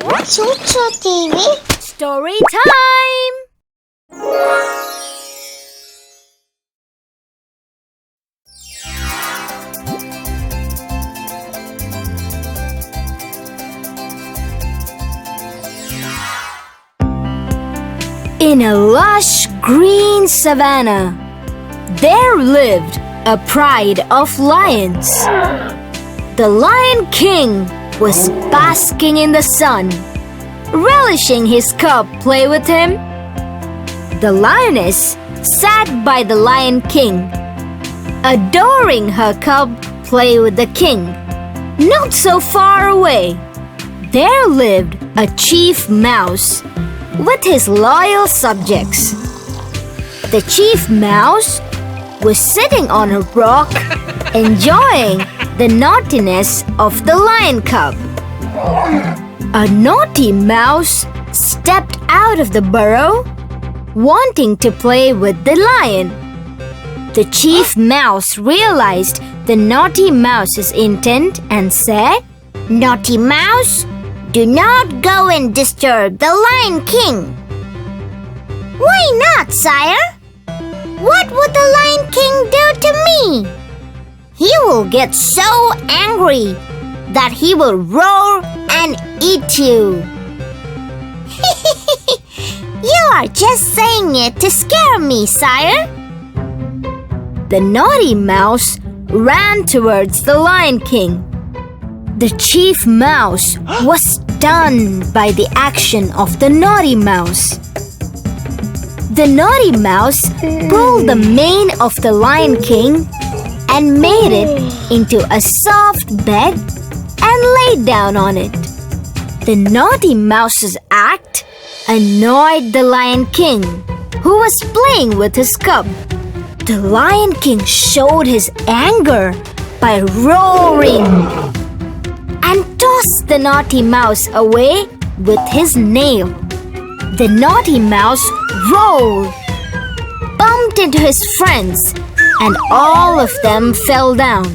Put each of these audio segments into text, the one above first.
ChuChu TV Storytime! In a lush green savanna, there lived a pride of lions. The Lion King was basking in the sun, relishing his cub play with him. The lioness sat by the Lion King, adoring her cub play with the king. Not so far away, there lived a chief mouse with his loyal subjects. The chief mouse was sitting on a rock, enjoying the naughtiness of the lion cub. A naughty mouse stepped out of the burrow, wanting to play with the lion. The chief mouse realized the naughty mouse's intent and said, "Naughty mouse, do not go and disturb the Lion King." "Why not, sire? What would the Lion King do to me? He will get so angry that he will roar and eat you." "You are just saying it to scare me, sire." The naughty mouse ran towards the Lion King. The chief mouse was stunned by the action of the naughty mouse. The naughty mouse pulled the mane of the Lion King and made it into a soft bed and laid down on it. The naughty mouse's act annoyed the Lion King, who was playing with his cub. The Lion King showed his anger by roaring and tossed the naughty mouse away with his nail. The naughty mouse rolled, bumped into his friends, and all of them fell down.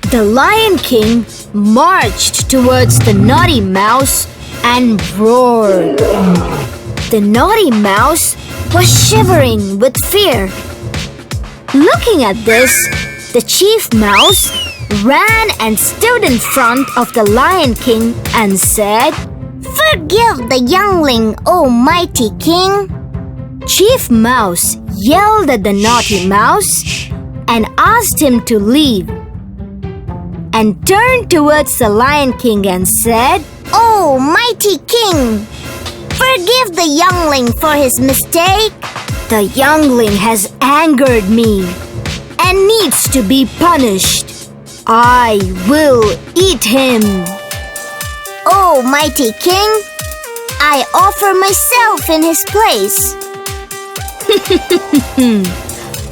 The Lion King marched towards the naughty mouse and roared. The naughty mouse was shivering with fear. Looking at this, the chief mouse ran and stood in front of the Lion King and said, "Forgive the youngling, O mighty king." Chief Mouse yelled at the naughty mouse and asked him to leave, and turned towards the Lion King and said, "O mighty king, forgive the youngling for his mistake. The youngling has angered me and needs to be punished. I will eat him." "O mighty king, I offer myself in his place."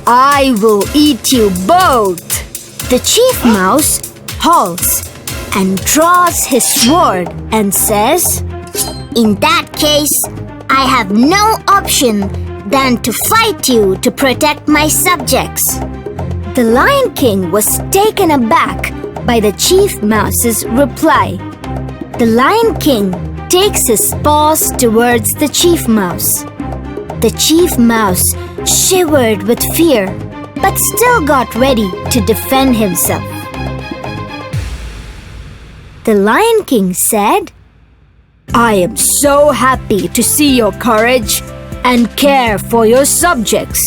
"I will eat you both." The chief mouse halts and draws his sword and says, "In that case, I have no option than to fight you to protect my subjects." The Lion King was taken aback by the chief mouse's reply. The Lion King takes his paws towards the chief mouse. The chief mouse shivered with fear, but still got ready to defend himself. The Lion King said, "I am so happy to see your courage and care for your subjects.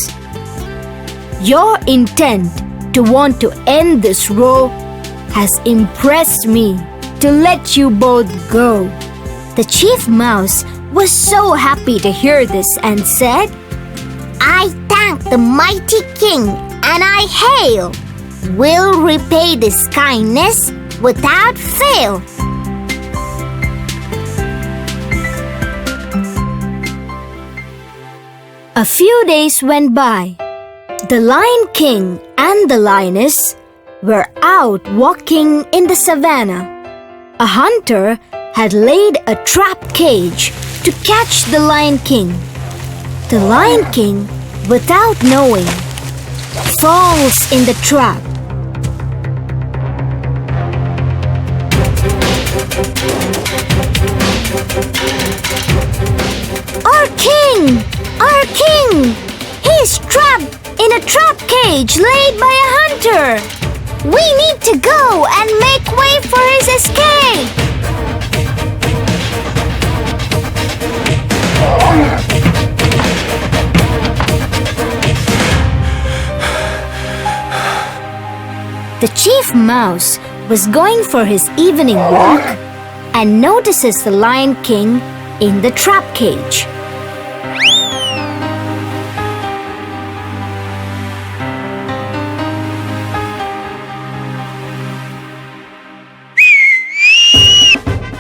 Your intent to want to end this war has impressed me to let you both go." The chief mouse was so happy to hear this and said, "I thank the mighty king and I hail. Will repay this kindness without fail." A few days went by. The Lion King and the lioness were out walking in the savannah. A hunter had laid a trap cage to catch the Lion King. The Lion King, without knowing, falls in the trap. Our king! Our king! He's trapped in a trap cage laid by a hunter! We need to go and make way for his escape! The chief mouse was going for his evening walk and notices the Lion King in the trap cage.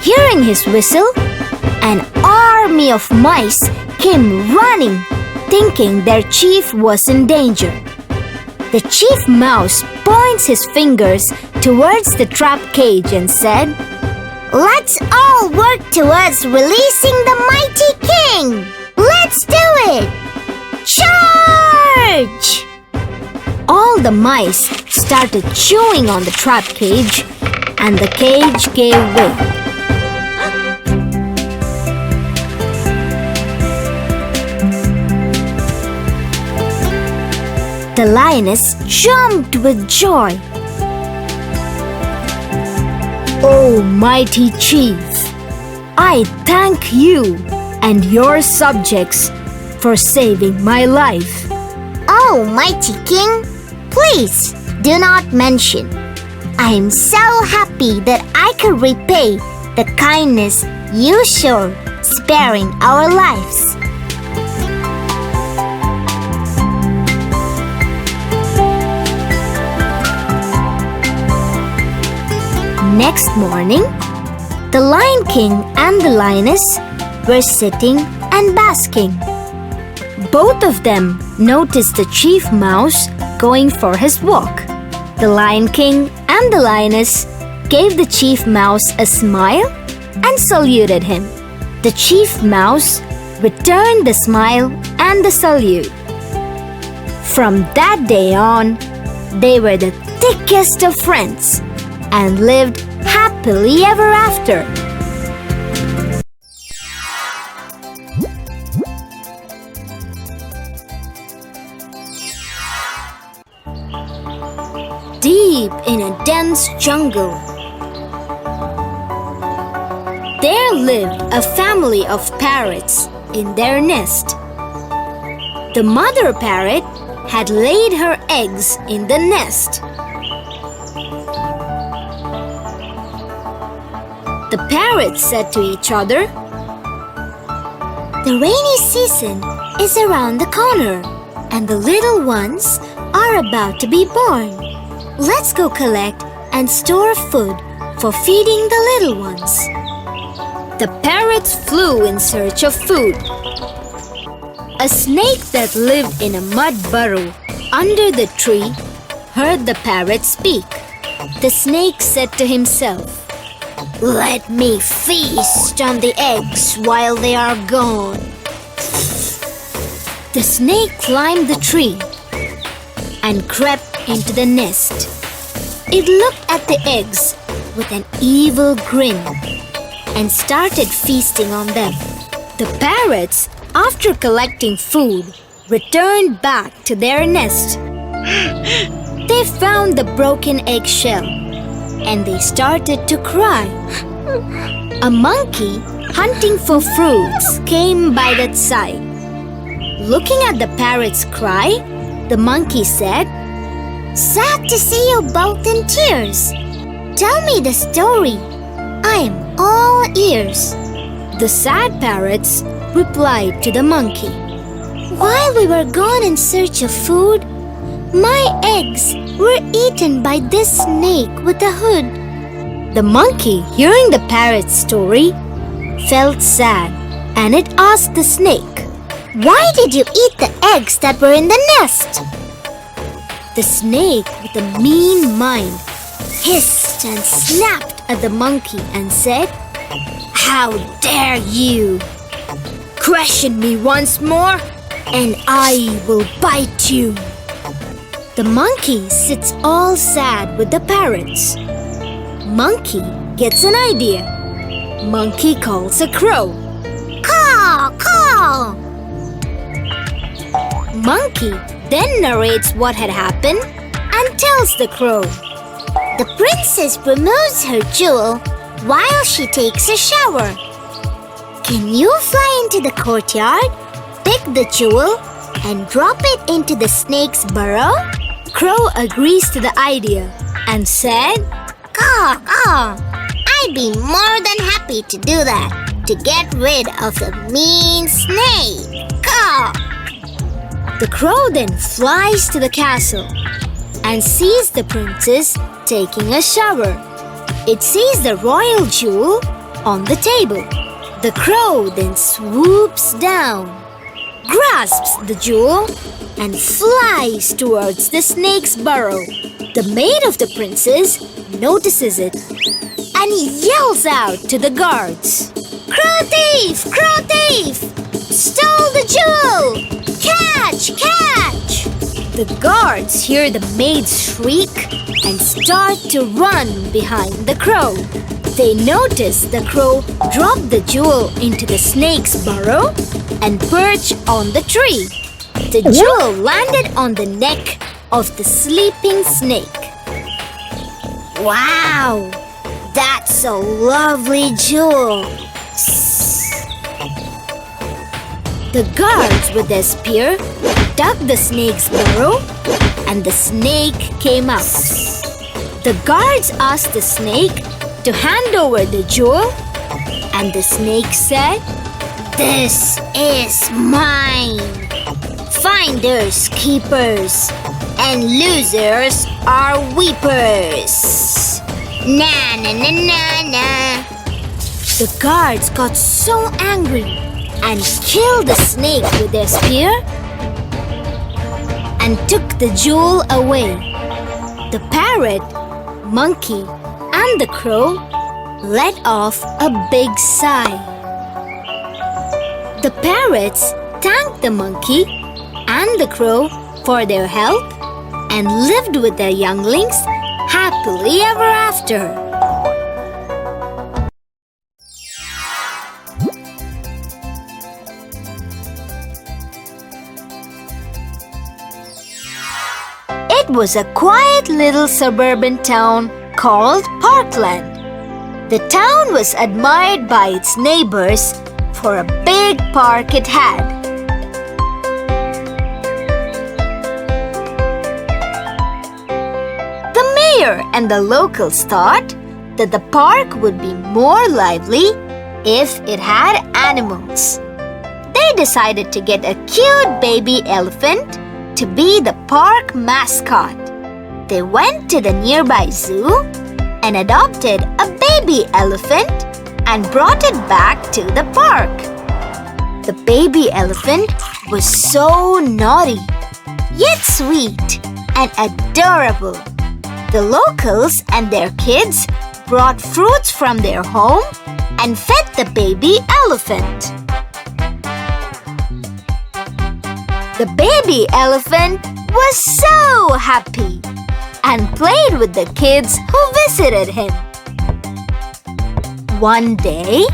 Hearing his whistle, an army of mice came running, thinking their chief was in danger. The chief mouse points his fingers towards the trap cage and said, "Let's all work towards releasing the mighty king! Let's do it! Charge!" All the mice started chewing on the trap cage, and the cage gave way. The lioness jumped with joy. "Oh, mighty chief, I thank you and your subjects for saving my life." "Oh, mighty king, please do not mention. I am so happy that I could repay the kindness you showed sparing our lives." Next morning, the Lion King and the lioness were sitting and basking. Both of them noticed the chief mouse going for his walk. The Lion King and the lioness gave the chief mouse a smile and saluted him. The chief mouse returned the smile and the salute. From that day on, they were the thickest of friends and lived happily ever after. Deep in a dense jungle, there lived a family of parrots in their nest. The mother parrot had laid her eggs in the nest. The parrots said to each other, "The rainy season is around the corner, and the little ones are about to be born. Let's go collect and store food for feeding the little ones." The parrots flew in search of food. A snake that lived in a mud burrow under the tree heard the parrot speak. The snake said to himself, "Let me feast on the eggs while they are gone." The snake climbed the tree and crept into the nest. It looked at the eggs with an evil grin and started feasting on them. The parrots, after collecting food, returned back to their nest. They found the broken eggshell and they started to cry. A monkey hunting for fruits came by that side. Looking at the parrot's cry, the monkey said, "Sad to see you both in tears. Tell me the story. I am all ears." The sad parrots replied to the monkey, "While we were gone in search of food, my eggs were eaten by this snake with a hood." The monkey, hearing the parrot's story, felt sad and it asked the snake, "Why did you eat the eggs that were in the nest?" The snake, with a mean mind, hissed and snapped at the monkey and said, "How dare you! Question me once more and I will bite you." The monkey sits all sad with the parrots. Monkey gets an idea. Monkey calls a crow. Caw, caw. Monkey then narrates what had happened and tells the crow. The princess removes her jewel while she takes a shower. Can you fly into the courtyard, pick the jewel, and drop it into the snake's burrow? Crow agrees to the idea and said, Caw, caw. I'd be more than happy to do that to get rid of the mean snake. Caw. The crow then flies to the castle and sees the princess taking a shower. It sees the royal jewel on the table. The crow then swoops down, grasps the jewel, and flies towards the snake's burrow. The maid of the princess notices it and yells out to the guards, Crow thief! Crow thief! Stole the jewel! Catch! Catch! The guards hear the maid shriek and start to run behind the crow. They notice the crow drop the jewel into the snake's burrow and perch on the tree. The jewel landed on the neck of the sleeping snake. Wow! That's a lovely jewel. The guards with their spear dug the snake's burrow and the snake came out. The guards asked the snake to hand over the jewel and the snake said, This is mine. Finders keepers and losers are weepers. Na na na na na. The guards got so angry and killed the snake with their spear and took the jewel away. The parrot, monkey, and the crow let off a big sigh. The parrots thanked the monkey and the crow for their help and lived with their younglings happily ever after. It was a quiet little suburban town called Parkland. The town was admired by its neighbors for a big park it had. The mayor and the locals thought that the park would be more lively if it had animals. They decided to get a cute baby elephant to be the park mascot. They went to the nearby zoo and adopted a baby elephant and brought it back to the park. The baby elephant was so naughty, yet sweet and adorable. The locals and their kids brought fruits from their home and fed the baby elephant. The baby elephant was so happy and played with the kids who visited him. One day,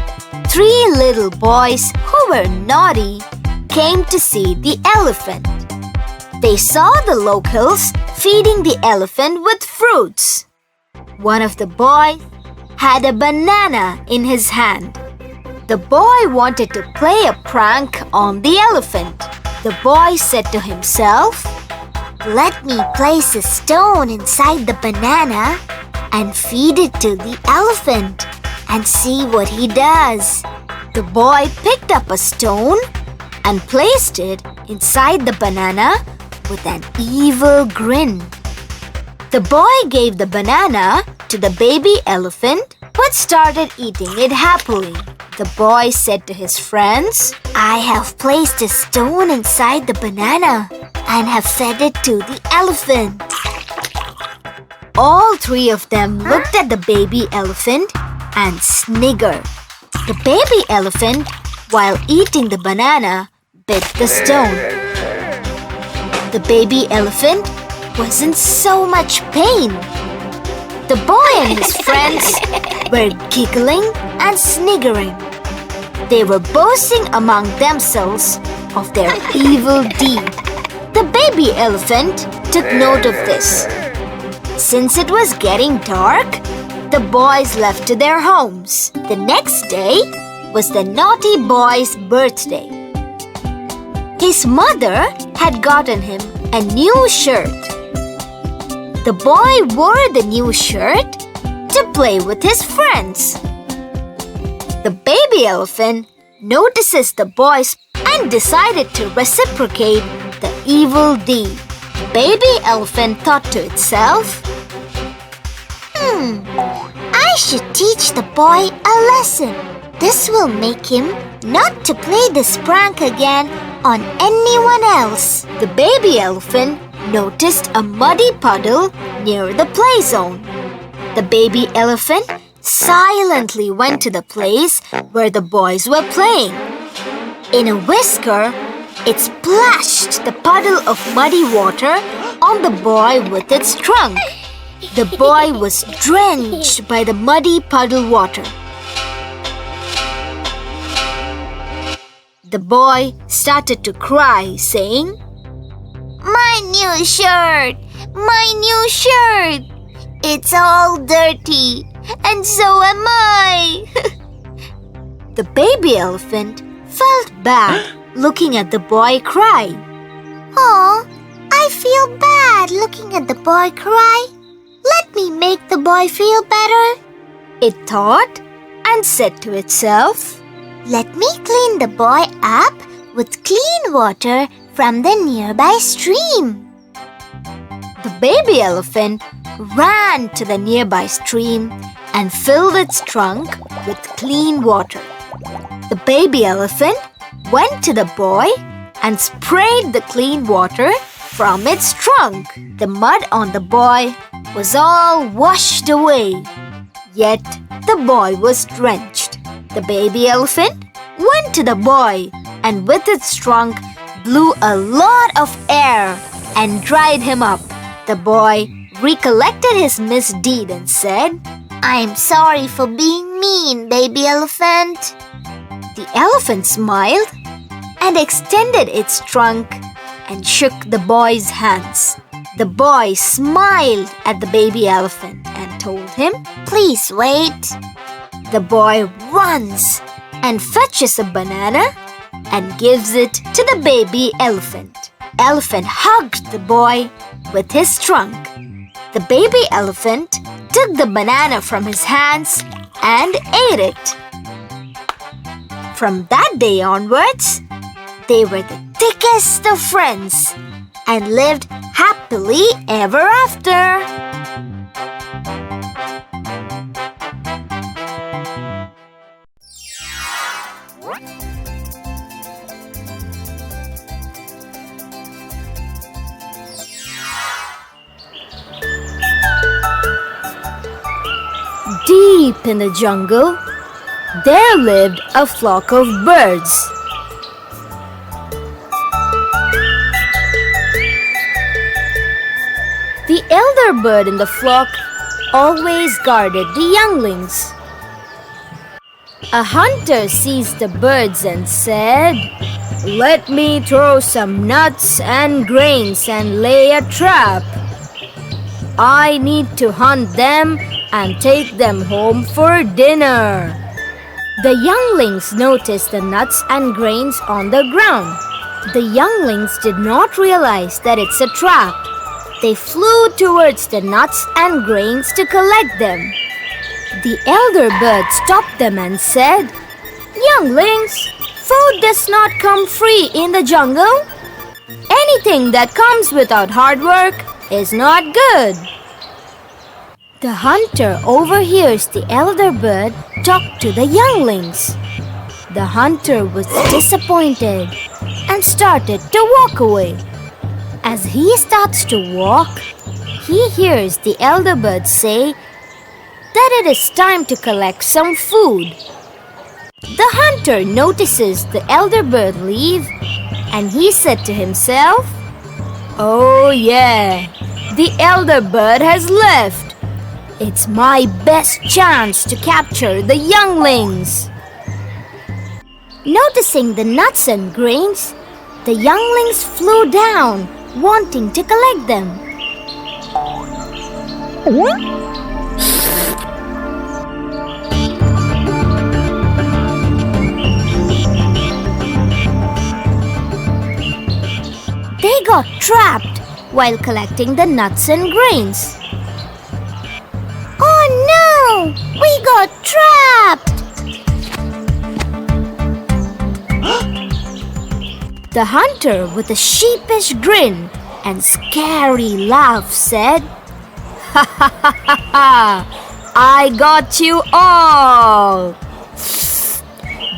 3 little boys who were naughty came to see the elephant. They saw the locals feeding the elephant with fruits. One of the boys had a banana in his hand. The boy wanted to play a prank on the elephant. The boy said to himself, Let me place a stone inside the banana and feed it to the elephant and see what he does. The boy picked up a stone and placed it inside the banana with an evil grin. The boy gave the banana to the baby elephant, but started eating it happily. The boy said to his friends, I have placed a stone inside the banana and have fed it to the elephant. All 3 of them looked at the baby elephant and sniggered. The baby elephant, while eating the banana, bit the stone. The baby elephant was in so much pain. The boy and his friends were giggling and sniggering. They were boasting among themselves of their evil deed. The baby elephant took note of this. Since it was getting dark, the boys left to their homes. The next day was the naughty boy's birthday. His mother had gotten him a new shirt. The boy wore the new shirt to play with his friends. The baby elephant notices the boys and decided to reciprocate the evil deed. Baby elephant thought to itself, I should teach the boy a lesson. This will make him not to play this prank again on anyone else. The baby elephant noticed a muddy puddle near the play zone. The baby elephant silently went to the place where the boys were playing. In a whisker, it splashed the puddle of muddy water on the boy with its trunk. The boy was drenched by the muddy puddle water. The boy started to cry, saying, My new shirt! My new shirt! It's all dirty, and so am I! The baby elephant felt bad looking at the boy cry. Oh, I feel bad looking at the boy cry. Let me make the boy feel better. It thought and said to itself, Let me clean the boy up with clean water from the nearby stream. The baby elephant ran to the nearby stream and filled its trunk with clean water. The baby elephant went to the boy and sprayed the clean water from its trunk. The mud on the boy was all washed away, yet the boy was drenched. The baby elephant went to the boy and with its trunk blew a lot of air and dried him up. The boy recollected his misdeed and said, I'm sorry for being mean, baby elephant. The elephant smiled and extended its trunk and shook the boy's hands. The boy smiled at the baby elephant and told him, Please wait. The boy runs and fetches a banana and gives it to the baby elephant. Elephant hugged the boy with his trunk. The baby elephant took the banana from his hands and ate it. From that day onwards, they were the thickest of friends and lived happily ever after. Deep in the jungle, there lived a flock of birds. The elder bird in the flock always guarded the younglings. A hunter seized the birds and said, Let me throw some nuts and grains and lay a trap. I need to hunt them and take them home for dinner. The younglings noticed the nuts and grains on the ground. The younglings did not realize that it's a trap. They flew towards the nuts and grains to collect them. The elder bird stopped them and said, Younglings, food does not come free in the jungle. Anything that comes without hard work is not good. The hunter overhears the elder bird talk to the younglings. The hunter was disappointed and started to walk away. As he starts to walk, he hears the elder bird say that it is time to collect some food. The hunter notices the elder bird leave and he said to himself, Oh yeah, the elder bird has left. It's my best chance to capture the younglings. Noticing the nuts and grains, the younglings flew down, wanting to collect them. They got trapped while collecting the nuts and grains. Oh no! We got trapped! The hunter, with a sheepish grin and scary laugh, said, "Ha ha ha ha ha! I got you all!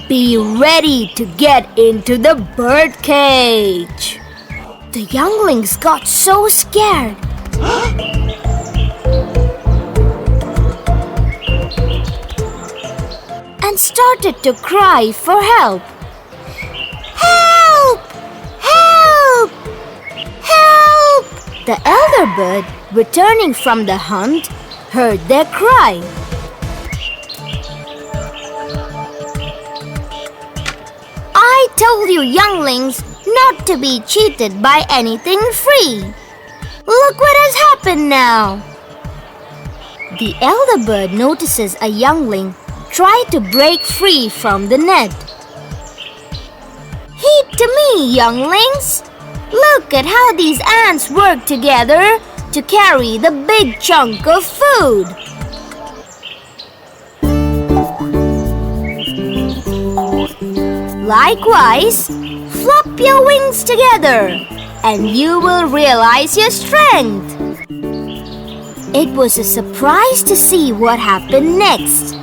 Be ready to get into the bird cage!" The younglings got so scared. And started to cry for help. Help! Help! Help! The elder bird, returning from the hunt, heard their cry. I told you younglings not to be cheated by anything free. Look what has happened now. The elder bird notices a youngling try to break free from the net. Heed to me, younglings. Look at how these ants work together to carry the big chunk of food. Likewise, flop your wings together, and you will realize your strength. It was a surprise to see what happened next.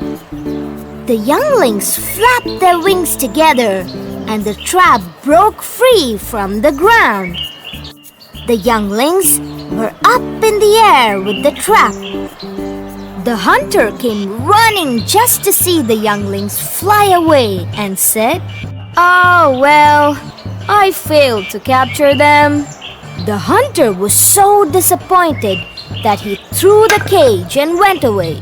The younglings flapped their wings together, and the trap broke free from the ground. The younglings were up in the air with the trap. The hunter came running just to see the younglings fly away and said, "Oh well, I failed to capture them." The hunter was so disappointed that he threw the cage and went away.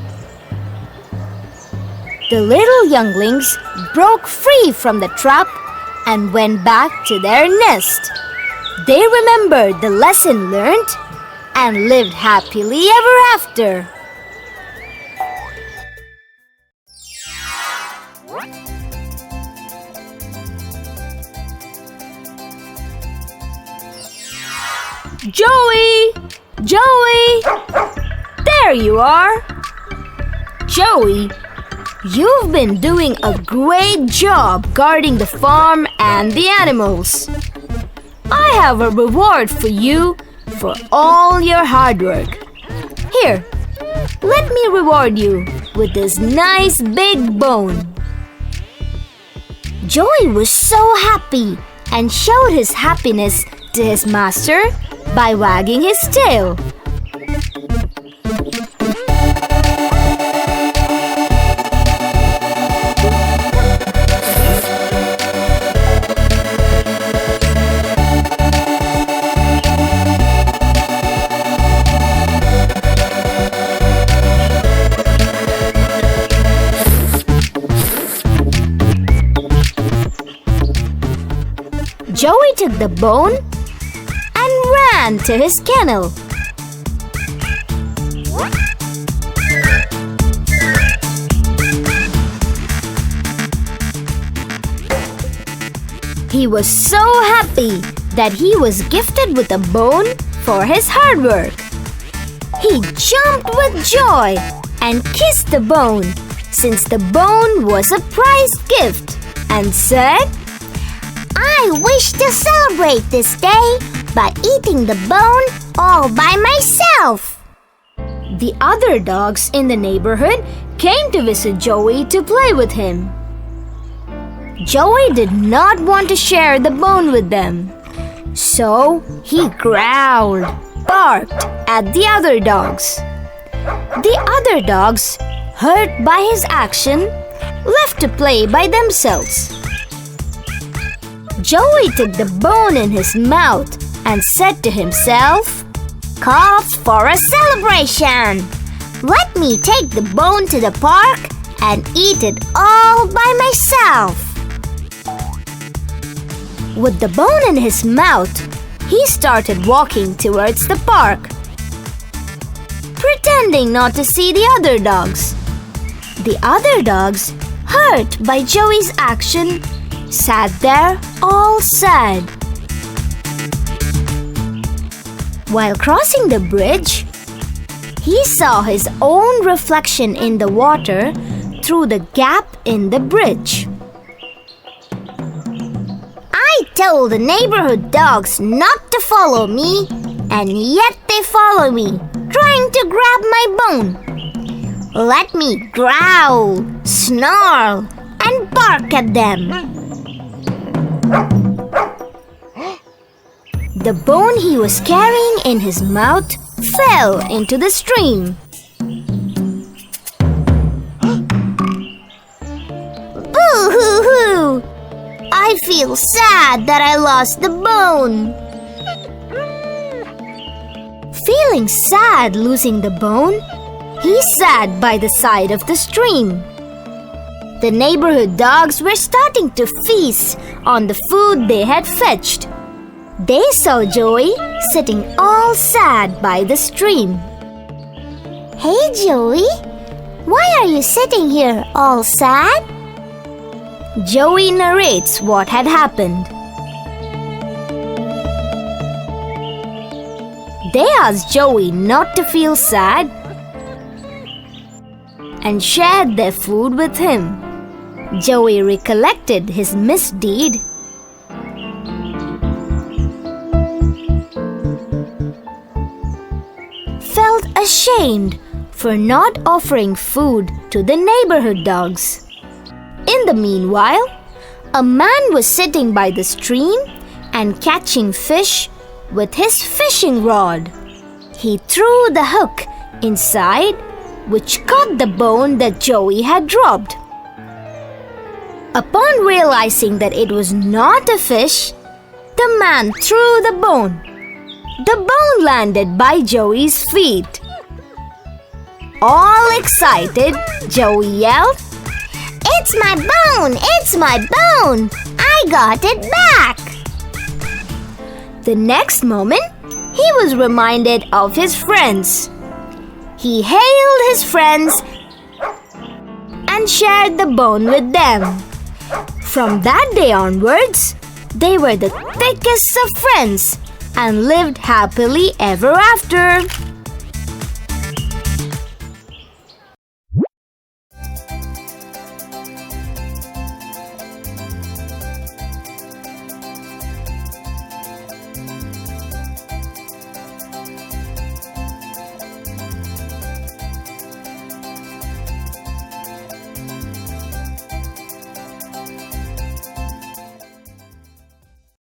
The little younglings broke free from the trap and went back to their nest. They remembered the lesson learned and lived happily ever after. Joey! Joey! There you are! Joey, you've been doing a great job guarding the farm and the animals. I have a reward for you for all your hard work. Here, let me reward you with this nice big bone. Joey was so happy and showed his happiness to his master by wagging his tail. Joey took the bone and ran to his kennel. He was so happy that he was gifted with a bone for his hard work. He jumped with joy and kissed the bone, since the bone was a prized gift, and said, I wish to celebrate this day by eating the bone all by myself. The other dogs in the neighborhood came to visit Joey to play with him. Joey did not want to share the bone with them, so he growled, barked at the other dogs. The other dogs, hurt by his action, left to play by themselves. Joey took the bone in his mouth and said to himself, Calls for a celebration. Let me take the bone to the park and eat it all by myself. With the bone in his mouth, he started walking towards the park, pretending not to see the other dogs. The other dogs, hurt by Joey's action, sat there all sad. While crossing the bridge, he saw his own reflection in the water through the gap in the bridge. I told the neighborhood dogs not to follow me, and yet they follow me, trying to grab my bone. Let me growl, snarl, and bark at them. The bone he was carrying in his mouth fell into the stream. Boo-hoo-hoo! I feel sad that I lost the bone. Feeling sad losing the bone, he sat by the side of the stream. The neighborhood dogs were starting to feast on the food they had fetched. They saw Joey sitting all sad by the stream. Hey, Joey, why are you sitting here all sad? Joey narrates what had happened. They asked Joey not to feel sad and shared their food with him. Joey recollected his misdeed . Felt ashamed for not offering food to the neighborhood dogs. In the meanwhile, a man was sitting by the stream and catching fish with his fishing rod. He threw the hook inside, which caught the bone that Joey had dropped. Upon realizing that it was not a fish, the man threw the bone. The bone landed by Joey's feet. All excited, Joey yelled, "It's my bone! It's my bone! I got it back!" The next moment, he was reminded of his friends. He hailed his friends and shared the bone with them. From that day onwards, they were the thickest of friends and lived happily ever after.